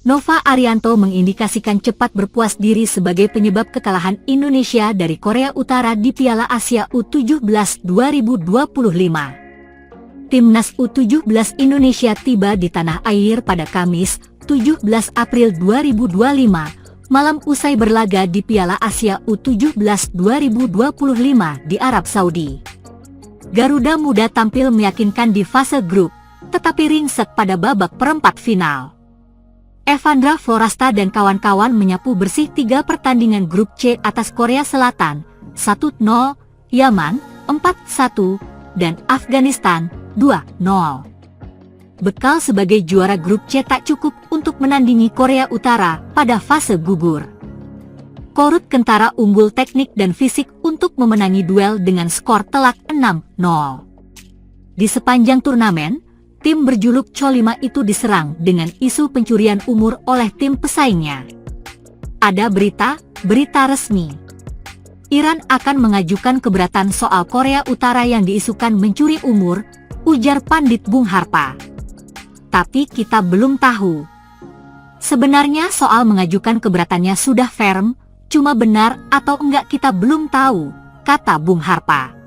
Nova Arianto mengindikasikan cepat berpuas diri sebagai penyebab kekalahan Indonesia dari Korea Utara di Piala Asia U17 2025. Timnas U17 Indonesia tiba di tanah air pada Kamis, 17 April 2025, malam usai berlaga di Piala Asia U17 2025 di Arab Saudi. Garuda Muda tampil meyakinkan di fase grup, tetapi ringsek pada babak perempat final. Evandra Florasta dan kawan-kawan menyapu bersih 3 pertandingan grup C atas Korea Selatan, 1-0, Yaman, 4-1, dan Afghanistan, 2-0. Bekal sebagai juara grup C tak cukup untuk menandingi Korea Utara pada fase gugur. Korut Kentara unggul teknik dan fisik untuk memenangi duel dengan skor telak 6-0. Di sepanjang turnamen, tim berjuluk Cho5 itu diserang dengan isu pencurian umur oleh tim pesaingnya. Ada berita resmi. Iran akan mengajukan keberatan soal Korea Utara yang diisukan mencuri umur, ujar Pandit Bung Harpa. Tapi kita belum tahu. Sebenarnya soal mengajukan keberatannya sudah firm, cuma benar atau enggak kita belum tahu, kata Bung Harpa.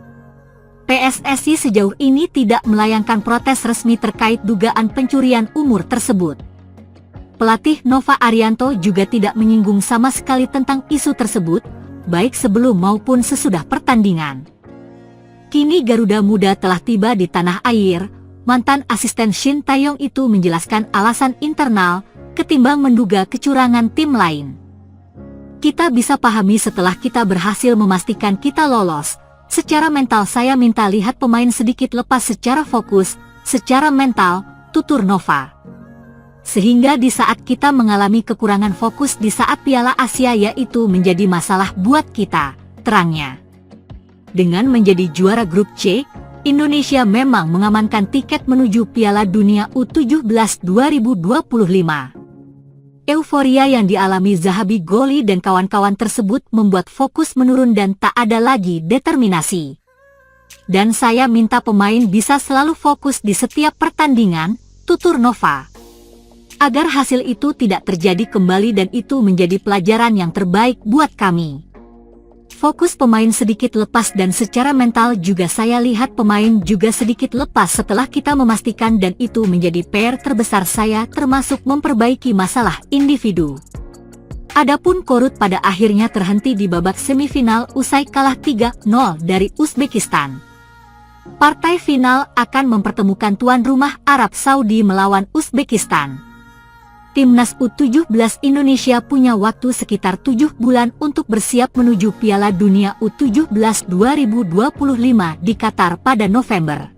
PSSI sejauh ini tidak melayangkan protes resmi terkait dugaan pencurian umur tersebut. Pelatih Nova Arianto juga tidak menyinggung sama sekali tentang isu tersebut, baik sebelum maupun sesudah pertandingan. Kini Garuda Muda telah tiba di tanah air, mantan asisten Shin Taeyong itu menjelaskan alasan internal, ketimbang menduga kecurangan tim lain. Kita bisa pahami setelah kita berhasil memastikan kita lolos. Secara mental saya minta lihat pemain sedikit lepas secara fokus, secara mental, tutur Nova. Sehingga di saat kita mengalami kekurangan fokus di saat Piala Asia yaitu menjadi masalah buat kita, terangnya. Dengan menjadi juara grup C, Indonesia memang mengamankan tiket menuju Piala Dunia U17 2025. Euforia yang dialami Zahabi Goli dan kawan-kawan tersebut membuat fokus menurun dan tak ada lagi determinasi. Dan saya minta pemain bisa selalu fokus di setiap pertandingan, tutur Nova. Agar hasil itu tidak terjadi kembali dan itu menjadi pelajaran yang terbaik buat kami. Fokus pemain sedikit lepas dan secara mental juga saya lihat pemain juga sedikit lepas setelah kita memastikan dan itu menjadi PR terbesar saya termasuk memperbaiki masalah individu. Adapun Korut pada akhirnya terhenti di babak semifinal usai kalah 3-0 dari Uzbekistan. Partai final akan mempertemukan tuan rumah Arab Saudi melawan Uzbekistan. Timnas U17 Indonesia punya waktu sekitar 7 bulan untuk bersiap menuju Piala Dunia U17 2025 di Qatar pada November.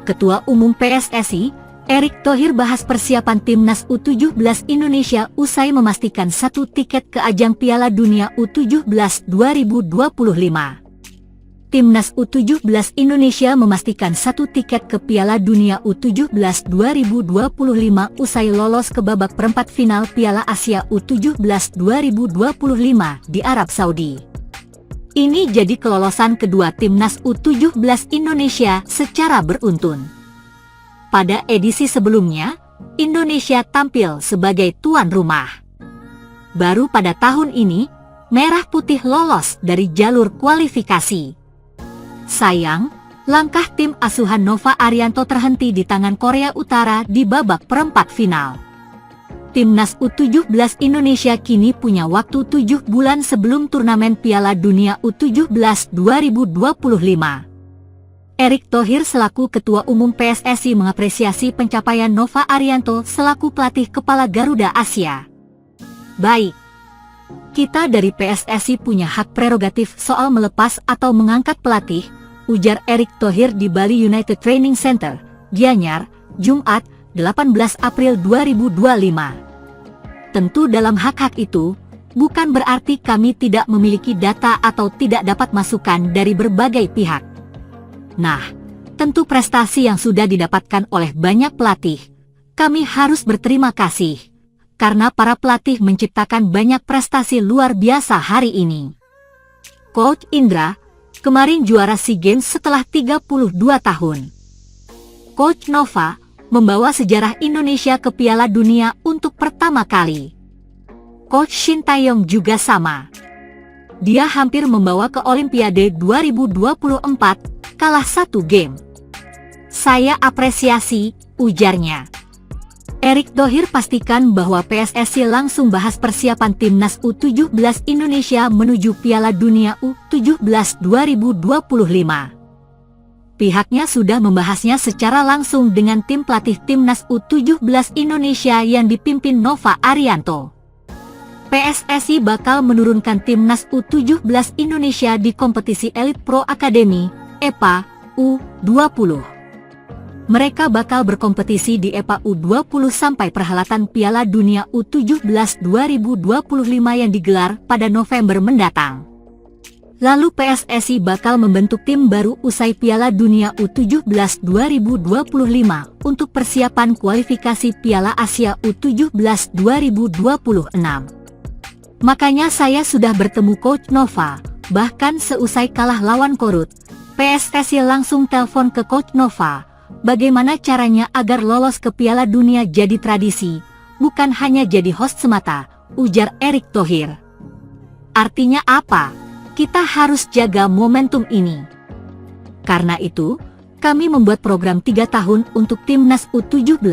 Ketua Umum PSSI, Erick Thohir bahas persiapan Timnas U17 Indonesia usai memastikan 1 tiket ke ajang Piala Dunia U17 2025. Timnas U17 Indonesia memastikan 1 tiket ke Piala Dunia U17 2025 usai lolos ke babak perempat final Piala Asia U17 2025 di Arab Saudi. Ini jadi kelolosan kedua Timnas U17 Indonesia secara beruntun. Pada edisi sebelumnya, Indonesia tampil sebagai tuan rumah. Baru pada tahun ini, Merah Putih lolos dari jalur kualifikasi. Sayang, langkah tim asuhan Nova Arianto terhenti di tangan Korea Utara di babak perempat final. Timnas U17 Indonesia kini punya waktu 7 bulan sebelum turnamen Piala Dunia U17 2025. Erick Thohir selaku Ketua Umum PSSI mengapresiasi pencapaian Nova Arianto selaku pelatih kepala Garuda Asia. Baik. Kita dari PSSI punya hak prerogatif soal melepas atau mengangkat pelatih, ujar Erick Thohir di Bali United Training Center, Gianyar, Jumat, 18 April 2025. Tentu dalam hak-hak itu, bukan berarti kami tidak memiliki data atau tidak dapat masukan dari berbagai pihak. Nah, tentu prestasi yang sudah didapatkan oleh banyak pelatih, kami harus berterima kasih. Karena para pelatih menciptakan banyak prestasi luar biasa hari ini. Coach Indra, kemarin juara SEA Games setelah 32 tahun. Coach Nova, membawa sejarah Indonesia ke Piala Dunia untuk pertama kali. Coach Shin Tae-yong juga sama. Dia hampir membawa ke Olimpiade 2024, kalah 1 game. Saya apresiasi, ujarnya. Erick Thohir pastikan bahwa PSSI langsung bahas persiapan timnas U17 Indonesia menuju Piala Dunia U17 2025. Pihaknya sudah membahasnya secara langsung dengan tim pelatih timnas U17 Indonesia yang dipimpin Nova Arianto. PSSI bakal menurunkan timnas U17 Indonesia di kompetisi Elite Pro Academy, EPA, U20. Mereka bakal berkompetisi di EPA U20 sampai perhelatan Piala Dunia U17 2025 yang digelar pada November mendatang. Lalu PSSI bakal membentuk tim baru usai Piala Dunia U17 2025 untuk persiapan kualifikasi Piala Asia U17 2026. Makanya saya sudah bertemu Coach Nova, bahkan seusai kalah lawan Korut, PSSI langsung telepon ke Coach Nova. Bagaimana caranya agar lolos ke Piala Dunia jadi tradisi, bukan hanya jadi host semata, ujar Erick Thohir. Artinya apa? Kita harus jaga momentum ini. Karena itu, kami membuat program 3 tahun untuk timnas U17,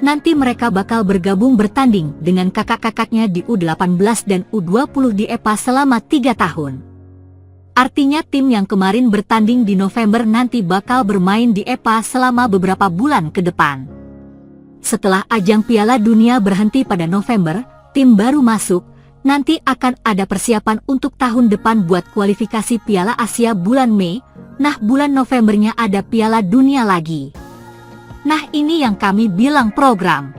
nanti mereka bakal bergabung bertanding dengan kakak-kakaknya di U18 dan U20 di EPA selama 3 tahun. Artinya tim yang kemarin bertanding di November nanti bakal bermain di EPA selama beberapa bulan ke depan. Setelah ajang Piala Dunia berhenti pada November, tim baru masuk, nanti akan ada persiapan untuk tahun depan buat kualifikasi Piala Asia bulan Mei, nah bulan Novembernya ada Piala Dunia lagi. Nah ini yang kami bilang program.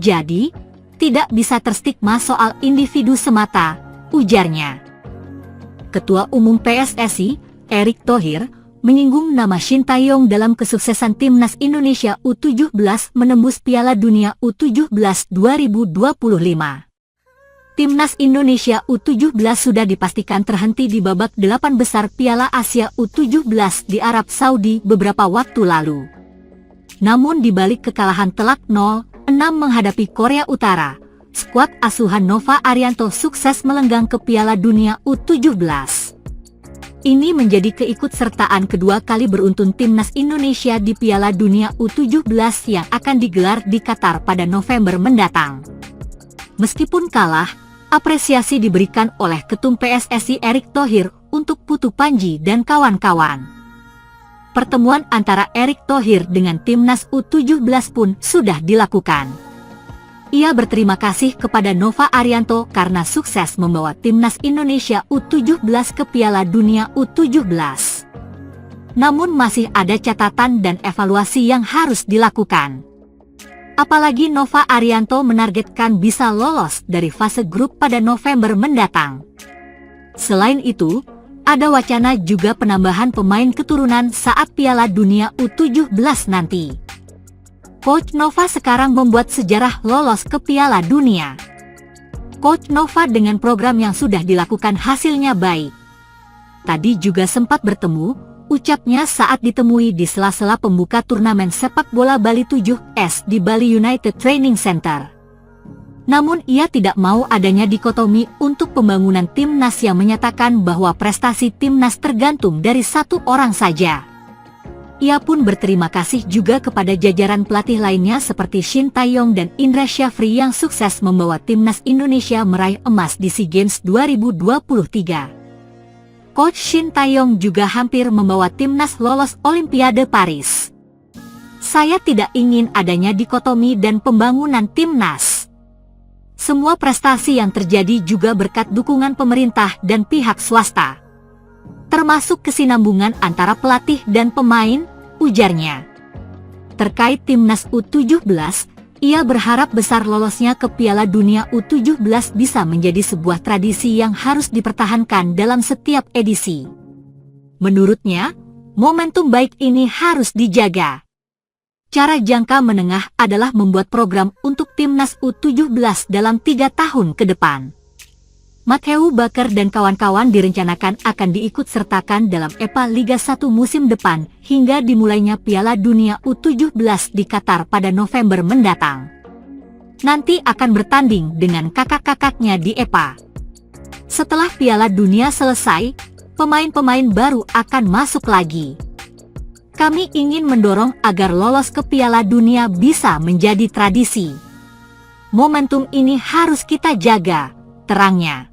Jadi, tidak bisa terstigma soal individu semata, ujarnya. Ketua Umum PSSI, Erick Thohir, menyinggung nama Shin Tae-yong dalam kesuksesan timnas Indonesia U17 menembus Piala Dunia U17 2025. Timnas Indonesia U17 sudah dipastikan terhenti di babak 8 besar Piala Asia U17 di Arab Saudi beberapa waktu lalu. Namun di balik kekalahan telak 0-6 menghadapi Korea Utara, skuad asuhan Nova Arianto sukses melenggang ke Piala Dunia U17. Ini menjadi keikutsertaan kedua kali beruntun timnas Indonesia di Piala Dunia U17 yang akan digelar di Qatar pada November mendatang. Meskipun kalah, apresiasi diberikan oleh Ketum PSSI Erick Thohir untuk Putu Panji dan kawan-kawan. Pertemuan antara Erick Thohir dengan timnas U17 pun sudah dilakukan. Ia berterima kasih kepada Nova Arianto karena sukses membawa timnas Indonesia U17 ke Piala Dunia U17. Namun masih ada catatan dan evaluasi yang harus dilakukan. Apalagi Nova Arianto menargetkan bisa lolos dari fase grup pada November mendatang. Selain itu, ada wacana juga penambahan pemain keturunan saat Piala Dunia U17 nanti. Coach Nova sekarang membuat sejarah lolos ke Piala Dunia. Coach Nova dengan program yang sudah dilakukan hasilnya baik. Tadi juga sempat bertemu, ucapnya saat ditemui di sela-sela pembuka turnamen sepak bola Bali 7S di Bali United Training Center. Namun ia tidak mau adanya dikotomi untuk pembangunan timnas yang menyatakan bahwa prestasi timnas tergantung dari satu orang saja. Ia pun berterima kasih juga kepada jajaran pelatih lainnya seperti Shin Tae-yong dan Indra Syafri yang sukses membawa timnas Indonesia meraih emas di SEA Games 2023. Coach Shin Tae-yong juga hampir membawa timnas lolos Olimpiade Paris. Saya tidak ingin adanya dikotomi dan pembangunan timnas. Semua prestasi yang terjadi juga berkat dukungan pemerintah dan pihak swasta, termasuk kesinambungan antara pelatih dan pemain, ujarnya. Terkait timnas U17, ia berharap besar lolosnya ke Piala Dunia U17 bisa menjadi sebuah tradisi yang harus dipertahankan dalam setiap edisi. Menurutnya, momentum baik ini harus dijaga. Cara jangka menengah adalah membuat program untuk timnas U17 dalam 3 tahun ke depan. Matthew Baker dan kawan-kawan direncanakan akan diikut-sertakan dalam EPA Liga 1 musim depan hingga dimulainya Piala Dunia U17 di Qatar pada November mendatang. Nanti akan bertanding dengan kakak-kakaknya di EPA. Setelah Piala Dunia selesai, pemain-pemain baru akan masuk lagi. Kami ingin mendorong agar lolos ke Piala Dunia bisa menjadi tradisi. Momentum ini harus kita jaga, terangnya.